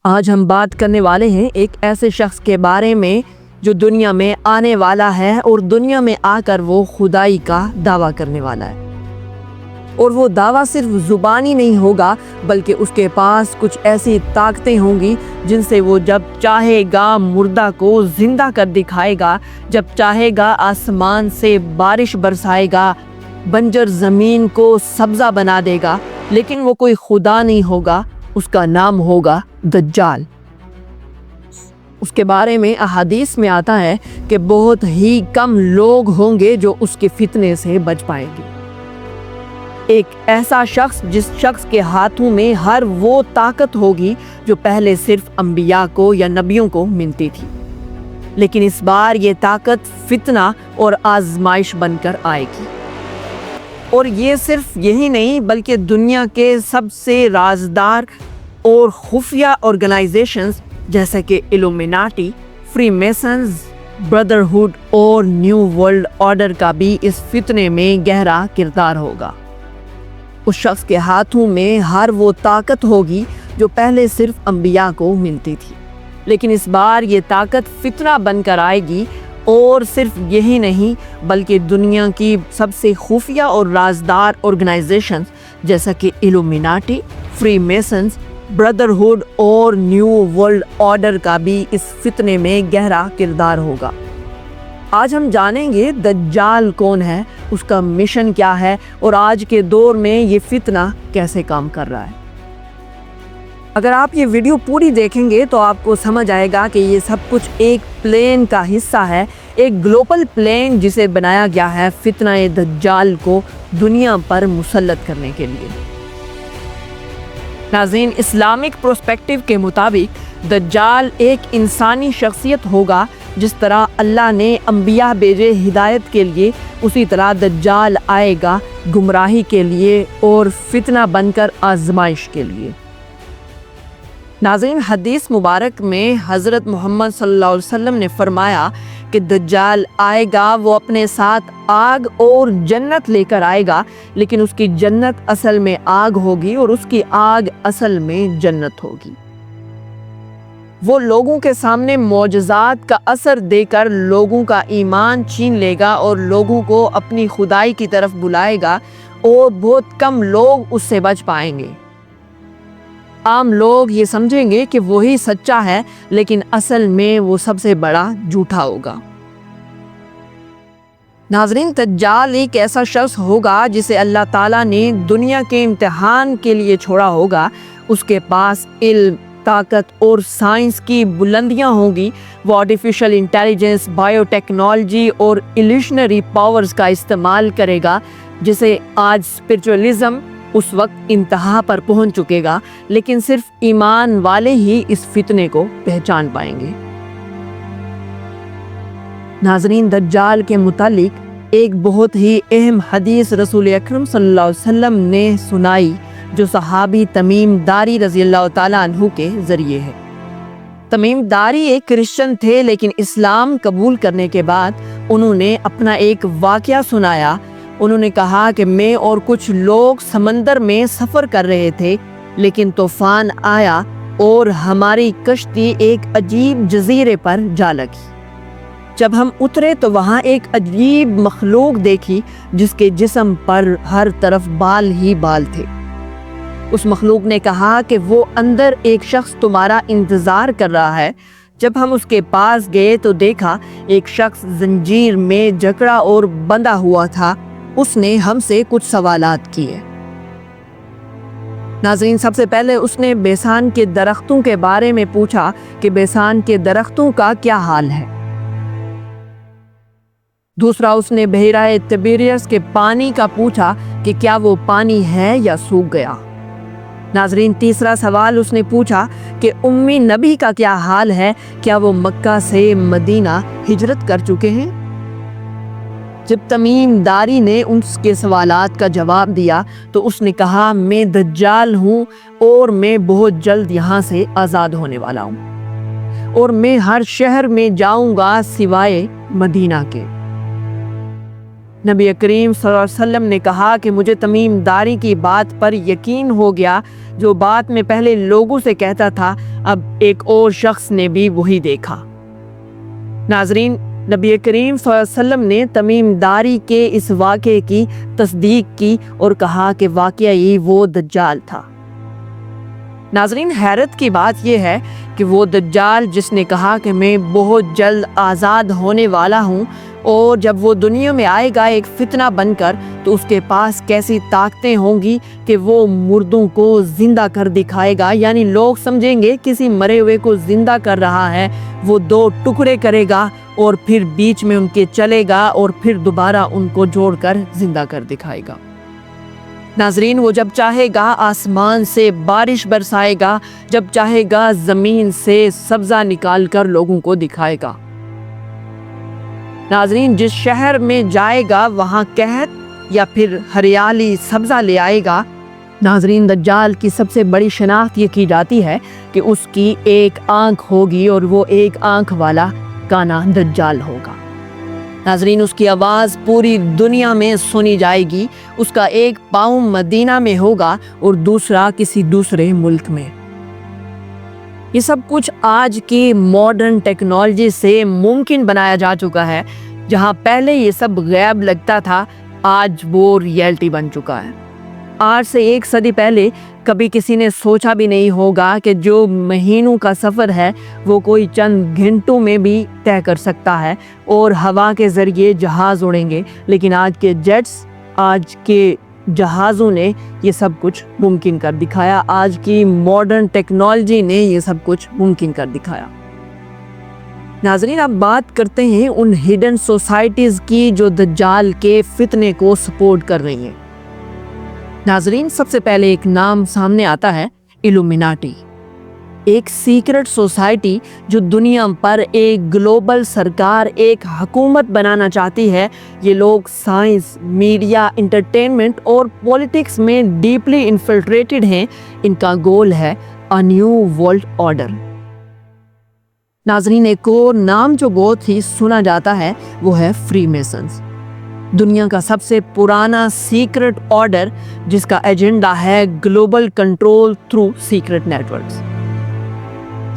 آج ہم بات کرنے والے ہیں ایک ایسے شخص کے بارے میں جو دنیا میں آنے والا ہے اور دنیا میں آ کر وہ خدائی کا دعویٰ کرنے والا ہے، اور وہ دعویٰ صرف زبانی نہیں ہوگا بلکہ اس کے پاس کچھ ایسی طاقتیں ہوں گی جن سے وہ جب چاہے گا مردہ کو زندہ کر دکھائے گا، جب چاہے گا آسمان سے بارش برسائے گا، بنجر زمین کو سبزہ بنا دے گا۔ لیکن وہ کوئی خدا نہیں ہوگا، اس کا نام ہوگا دجال۔ اس کے بارے میں احادیث میں آتا ہے کہ بہت ہی کم لوگ ہوں گے جو اس کے فتنے سے بچ پائیں گے۔ ایک ایسا شخص جس شخص کے ہاتھوں میں ہر وہ طاقت ہوگی جو پہلے صرف انبیاء کو یا نبیوں کو ملتی تھی، لیکن اس بار یہ طاقت فتنہ اور آزمائش بن کر آئے گی۔ اور یہ صرف یہی نہیں بلکہ دنیا کے سب سے رازدار اور خفیہ آرگنائزیشنز جیسا کہ ایلومیناٹی، فری میسنز، برادرہڈ اور نیو ورلڈ آرڈر کا بھی اس فتنے میں گہرا کردار ہوگا۔ اس شخص کے ہاتھوں میں ہر وہ طاقت ہوگی جو پہلے صرف انبیاء کو ملتی تھی، لیکن اس بار یہ طاقت فتنہ بن کر آئے گی۔ اور صرف یہی نہیں بلکہ دنیا کی سب سے خفیہ اور رازدار آرگنائزیشنز جیسا کہ ایلومیناٹی، فری میسنز، برادرہڈ اور نیو ورلڈ آرڈر کا بھی اس فتنے میں گہرا کردار ہوگا۔ آج ہم جانیں گے دجال کون ہے، اس کا مشن کیا ہے اور آج کے دور میں یہ فتنہ کیسے کام کر رہا ہے۔ اگر آپ یہ ویڈیو پوری دیکھیں گے تو آپ کو سمجھ آئے گا کہ یہ سب کچھ ایک پلان کا حصہ ہے، ایک گلوبل پلان جسے بنایا گیا ہے فتنہ دجال کو دنیا پر مسلط کرنے کے لیے۔ ناظرین، اسلامک پرسپیکٹو کے مطابق دجال ایک انسانی شخصیت ہوگا۔ جس طرح اللہ نے انبیاء بھیجے ہدایت کے لیے، اسی طرح دجال آئے گا گمراہی کے لیے اور فتنہ بن کر آزمائش کے لیے۔ ناظرین، حدیث مبارک میں حضرت محمد صلی اللہ علیہ وسلم نے فرمایا کہ دجال آئے گا، وہ اپنے ساتھ آگ اور جنت لے کر آئے گا، لیکن اس کی جنت اصل میں آگ ہوگی اور اس کی آگ اصل میں جنت ہوگی۔ وہ لوگوں کے سامنے معجزات کا اثر دے کر لوگوں کا ایمان چھین لے گا اور لوگوں کو اپنی خدائی کی طرف بلائے گا، اور بہت کم لوگ اس سے بچ پائیں گے۔ عام لوگ یہ سمجھیں گے کہ وہی سچا ہے، لیکن اصل میں وہ سب سے بڑا جھوٹا ہوگا۔ ناظرین، دجال ایک ایسا شخص ہوگا جسے اللہ تعالیٰ نے دنیا کے امتحان کے لیے چھوڑا ہوگا۔ اس کے پاس علم، طاقت اور سائنس کی بلندیاں ہوں گی۔ وہ آرٹیفیشل انٹیلیجنس، بائیو ٹیکنالوجی اور ایلیوشنری پاورز کا استعمال کرے گا، جسے آج اسپرچولیزم اس وقت انتہا پر پہنچ چکے گا، لیکن صرف ایمان والے ہی اس فتنے کو پہچان پائیں گے۔ ناظرین، دجال کے متعلق ایک بہت ہی اہم حدیث رسول اکرم صلی اللہ علیہ وسلم نے سنائی، جو صحابی تمیم داری رضی اللہ تعالیٰ عنہ کے ذریعے ہے۔ تمیم داری ایک کرسچن تھے، لیکن اسلام قبول کرنے کے بعد انہوں نے اپنا ایک واقعہ سنایا۔ انہوں نے کہا کہ میں اور کچھ لوگ سمندر میں سفر کر رہے تھے، لیکن طوفان آیا اور ہماری کشتی ایک عجیب جزیرے پر جا لگی۔ جب ہم اترے تو وہاں ایک عجیب مخلوق دیکھی جس کے جسم پر ہر طرف بال ہی بال تھے۔ اس مخلوق نے کہا کہ وہ اندر ایک شخص تمہارا انتظار کر رہا ہے۔ جب ہم اس کے پاس گئے تو دیکھا ایک شخص زنجیر میں جکڑا اور بندھا ہوا تھا۔ اس نے ہم سے کچھ سوالات کیے۔ ناظرین، سب سے پہلے اس نے بیسان کے درختوں کے بارے میں پوچھا کہ بیسان کے درختوں کا کیا حال ہے۔ دوسرا، اس نے بحیرہ تبریس کے پانی کا پوچھا کہ کیا وہ پانی ہے یا سوکھ گیا۔ ناظرین، تیسرا سوال اس نے پوچھا کہ امی نبی کا کیا حال ہے، کیا وہ مکہ سے مدینہ ہجرت کر چکے ہیں۔ جب تمیم داری نے اس کے سوالات کا جواب دیا تو اس نے کہا، میں دجال ہوں اور میں بہت جلد یہاں سے آزاد ہونے والا ہوں، اور میں ہر شہر میں جاؤں گا سوائے مدینہ کے۔ نبی کریم صلی اللہ علیہ وسلم نے کہا کہ مجھے تمیم داری کی بات پر یقین ہو گیا، جو بات میں پہلے لوگوں سے کہتا تھا اب ایک اور شخص نے بھی وہی دیکھا۔ ناظرین، نبی کریم صلی اللہ علیہ وسلم نے تمیم داری کے اس واقعے کی تصدیق کی اور کہا کہ واقعی وہ دجال تھا۔ ناظرین، حیرت کی بات یہ ہے کہ وہ دجال جس نے کہا کہ میں بہت جلد آزاد ہونے والا ہوں، اور جب وہ دنیا میں آئے گا ایک فتنہ بن کر، تو اس کے پاس کیسی طاقتیں ہوں گی کہ وہ مردوں کو زندہ کر دکھائے گا، یعنی لوگ سمجھیں گے کسی مرے ہوئے کو زندہ کر رہا ہے، وہ 2 ٹکڑے کرے گا اور پھر بیچ میں ان کے چلے گا اور پھر دوبارہ ان کو جوڑ کر زندہ کر دکھائے گا۔ ناظرین، وہ جب چاہے گا آسمان سے بارش برسائے گا، جب چاہے گا زمین سے سبزہ نکال کر لوگوں کو دکھائے گا۔ ناظرین، جس شہر میں جائے گا وہاں قحط یا پھر ہریالی سبزہ لے آئے گا۔ ناظرین، دجال کی سب سے بڑی شناخت یہ کی جاتی ہے کہ اس کی ایک آنکھ ہوگی اور وہ ایک آنکھ والا کانا دجال ہوگا۔ ناظرین، اس کی آواز پوری دنیا میں سنی جائے گی، اس کا ایک پاؤں مدینہ میں ہوگا اور دوسرا کسی دوسرے ملک میں۔ یہ سب کچھ آج کی ماڈرن ٹیکنالوجی سے ممکن بنایا جا چکا ہے۔ جہاں پہلے یہ سب غیب لگتا تھا، آج وہ ریئلٹی بن چکا ہے۔ آج سے 1 صدی پہلے کبھی کسی نے سوچا بھی نہیں ہوگا کہ جو مہینوں کا سفر ہے وہ کوئی چند گھنٹوں میں بھی طے کر سکتا ہے، اور ہوا کے ذریعے جہاز اڑیں گے، لیکن آج کے جیٹس، آج کے جہازوں نے یہ سب کچھ ممکن کر دکھایا۔ آج کی ماڈرن ٹیکنالوجی نے یہ سب کچھ ممکن کر دکھایا۔ ناظرین، اب بات کرتے ہیں ان ہڈن سوسائٹیز کی جو دجال کے فتنے کو سپورٹ کر رہی ہیں۔ ناظرین، سب سے پہلے ایک نام سامنے آتا ہے ایلومیناٹی، ایک سیکرٹ سوسائٹی جو دنیا پر ایک گلوبل سرکار، ایک حکومت بنانا چاہتی ہے۔ یہ لوگ سائنس، میڈیا، انٹرٹینمنٹ اور پولیٹکس میں ڈیپلی انفلٹریٹڈ ہیں۔ ان کا گول ہے اے نیو ورلڈ آرڈر۔ ناظرین، ایک اور نام جو بہت ہی سنا جاتا ہے وہ ہے فری میسنز، دنیا کا سب سے پرانا سیکرٹ آرڈر جس کا ایجنڈا ہے global control through secret networks.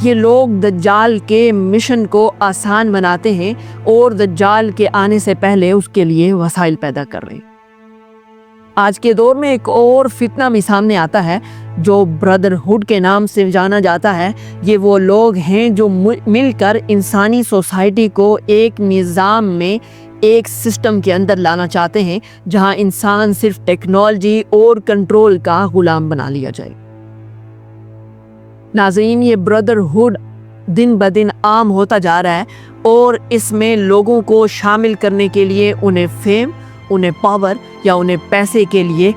یہ لوگ دجال کے مشن کو آسان بناتے ہیں اور دجال کے آنے سے پہلے اس کے لیے وسائل پیدا کر رہے ہیں۔ آج کے دور میں ایک اور فتنہ بھی سامنے آتا ہے جو بردر ہوڈ کے نام سے جانا جاتا ہے۔ یہ وہ لوگ ہیں جو مل کر انسانی سوسائٹی کو ایک نظام میں، ایک سسٹم کے اندر لانا چاہتے ہیں جہاں انسان صرف ٹیکنالوجی اور کنٹرول کا غلام بنا لیا جائے۔ ناظرین، یہ بردر ہوڈ دن بدن عام ہوتا جا رہا ہے اور اس میں لوگوں کو شامل کرنے کے لیے انہیں فیم، انہیں پاور یا انہیں پیسے کے لیے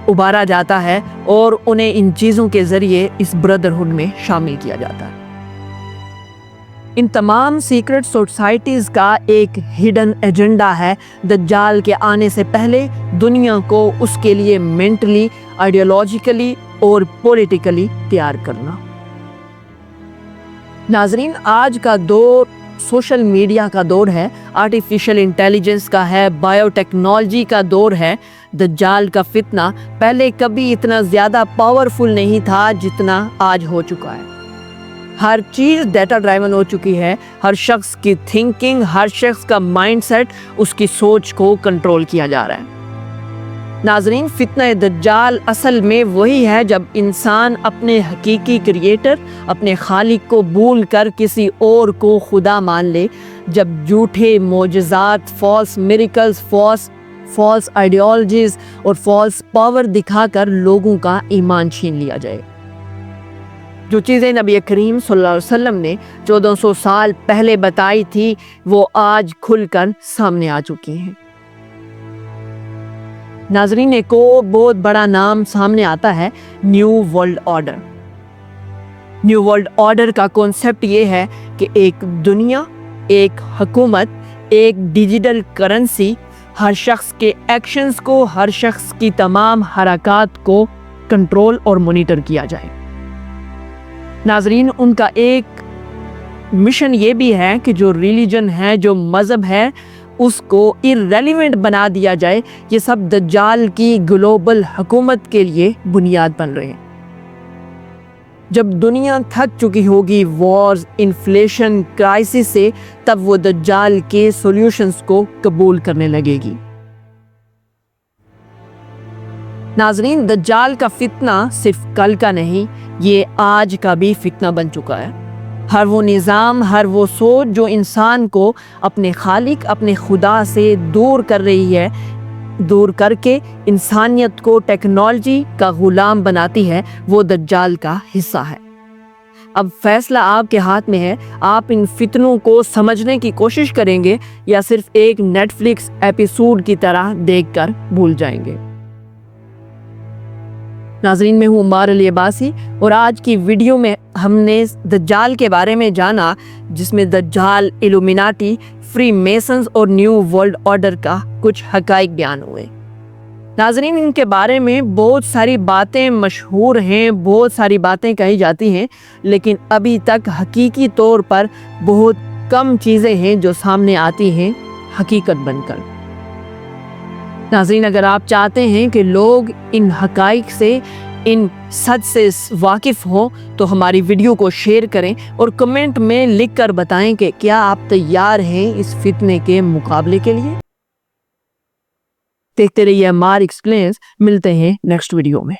ابھارا جاتا ہے اور انہیں ان چیزوں کے ذریعے اس بردر ہوڈ میں شامل کیا جاتا ہے۔ ان تمام سیکرٹ سوسائٹیز کا ایک ہڈن ایجنڈا ہے دجال کے آنے سے پہلے دنیا کو اس کے لیے مینٹلی، آئیڈیالوجیکلی اور پولیٹیکلی تیار کرنا۔ ناظرین، آج کا دور سوشل میڈیا کا دور ہے، آرٹیفیشل انٹیلیجنس کا ہے، بایو ٹیکنالوجی کا دور ہے۔ دجال کا فتنہ پہلے کبھی اتنا زیادہ پاورفل نہیں تھا جتنا آج ہو چکا ہے۔ ہر چیز ڈیٹا ڈرائیون ہو چکی ہے، ہر شخص کی تھنکنگ، ہر شخص کا مائنڈ سیٹ، اس کی سوچ کو کنٹرول کیا جا رہا ہے۔ ناظرین، فتنہ دجال اصل میں وہی ہے جب انسان اپنے حقیقی کریٹر، اپنے خالق کو بھول کر کسی اور کو خدا مان لے، جب جھوٹے معجزات، فالس میریکلز، فالس آئیڈیالوجیز اور فالس پاور دکھا کر لوگوں کا ایمان چھین لیا جائے۔ جو چیزیں نبی کریم صلی اللہ علیہ وسلم نے 1400 سال پہلے بتائی تھی وہ آج کھل کر سامنے آ چکی ہیں۔ ناظرین، ایک اور بہت بڑا نام سامنے آتا ہے new world order. New world order کا کانسیپٹ یہ ہے کہ ایک دنیا، ایک حکومت، ایک ڈیجیٹل کرنسی ہر شخص کے ایکشنز کو، ہر شخص کی تمام حرکات کو کنٹرول اور مانیٹر کیا جائے۔ ناظرین، ان کا ایک مشن یہ بھی ہے کہ جو ریلیجن ہے، جو مذہب ہے، اس کو irrelevant بنا دیا جائے، یہ سب دجال کی گلوبل حکومت کے لیے بنیاد بن رہے ہیں۔ جب دنیا تھک چکی ہوگی وارز، انفلیشن، کرائسس سے، تب وہ دجال کے سولوشنز کو قبول کرنے لگے گی۔ ناظرین، دجال کا فتنہ صرف کل کا نہیں، یہ آج کا بھی فتنہ بن چکا ہے۔ ہر وہ نظام، ہر وہ سوچ جو انسان کو اپنے خالق، اپنے خدا سے دور کر رہی ہے، دور کر کے انسانیت کو ٹیکنالوجی کا غلام بناتی ہے، وہ دجال کا حصہ ہے۔ اب فیصلہ آپ کے ہاتھ میں ہے، آپ ان فتنوں کو سمجھنے کی کوشش کریں گے یا صرف ایک نیٹ فلکس ایپیسوڈ کی طرح دیکھ کر بھول جائیں گے۔ ناظرین، میں ہوں عمار علی عباسی اور آج کی ویڈیو میں ہم نے دجال کے بارے میں جانا، جس میں دجال، الومیناٹی، فری میسنز اور نیو ورلڈ آرڈر کا کچھ حقائق بیان ہوئے۔ ناظرین، ان کے بارے میں بہت ساری باتیں مشہور ہیں، بہت ساری باتیں کہی جاتی ہیں، لیکن ابھی تک حقیقی طور پر بہت کم چیزیں ہیں جو سامنے آتی ہیں حقیقت بن کر۔ ناظرین، اگر آپ چاہتے ہیں کہ لوگ ان حقائق سے، ان سچ سے واقف ہوں تو ہماری ویڈیو کو شیئر کریں اور کمنٹ میں لکھ کر بتائیں کہ کیا آپ تیار ہیں اس فتنے کے مقابلے کے لیے۔ دیکھتے رہیے عمار ایکسپلینز، ملتے ہیں نیکسٹ ویڈیو میں۔